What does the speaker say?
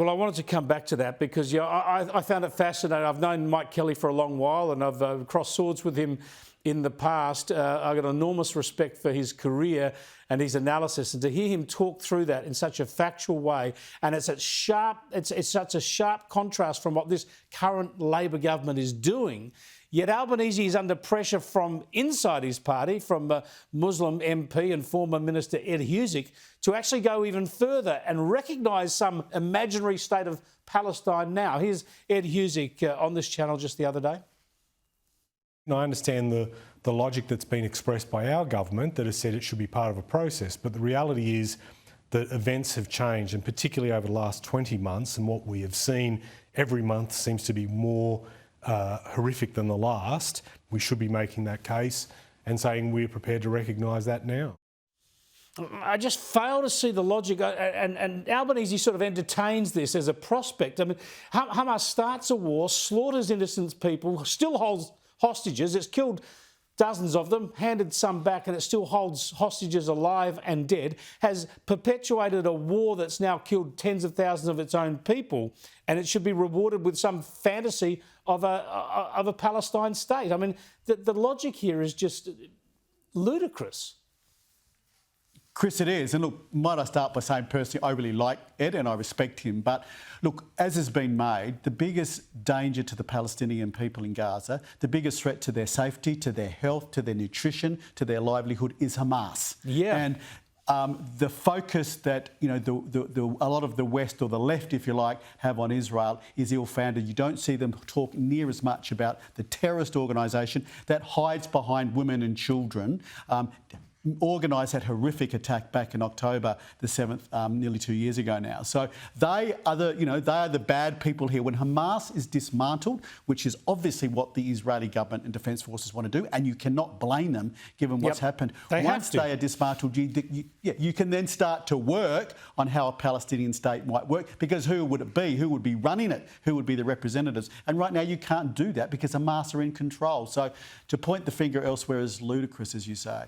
Well, I wanted to come back to that because I found it fascinating. I've known Mike Kelly for a long while and I've crossed swords with him in the past. I've got enormous respect for his career and his analysis, and to hear him talk through that in such a factual way, and it's such a sharp contrast from what this current Labor government is doing. Yet Albanese is under pressure from inside his party, from Muslim MP and former Minister Ed Husic, to actually go even further and recognise some imaginary state of Palestine now. Here's Ed Husic on this channel just the other day. I understand the logic that's been expressed by our government that has said it should be part of a process, but the reality is that events have changed, and particularly over the last 20 months, and what we have seen every month seems to be more horrific than the last. We should be making that case and saying we're prepared to recognise that now. I just fail to see the logic, and Albanese sort of entertains this as a prospect. I mean, Hamas starts a war, slaughters innocent people, still holds hostages. It's killed dozens of them, handed some back, and it still holds hostages alive and dead, has perpetuated a war that's now killed tens of thousands of its own people, and it should be rewarded with some fantasy of a Palestine state. I mean, the logic here is just ludicrous. Chris, it is. And look, might I start by saying personally, I really like Ed and I respect him. But look, as has been made, the biggest danger to the Palestinian people in Gaza, the biggest threat to their safety, to their health, to their nutrition, to their livelihood is Hamas. Yeah. And the focus that a lot of the West, or the left, if you like, have on Israel is ill-founded. You don't see them talk near as much about the terrorist organisation that hides behind women and children, organised that horrific attack back in October the 7th, nearly 2 years ago now. So they are the bad people here. When Hamas is dismantled, which is obviously what the Israeli government and defence forces want to do, and you cannot blame them given what's happened. Once they are dismantled, you can then start to work on how a Palestinian state might work, because who would it be? Who would be running it? Who would be the representatives? And right now you can't do that because Hamas are in control. So to point the finger elsewhere is ludicrous, as you say.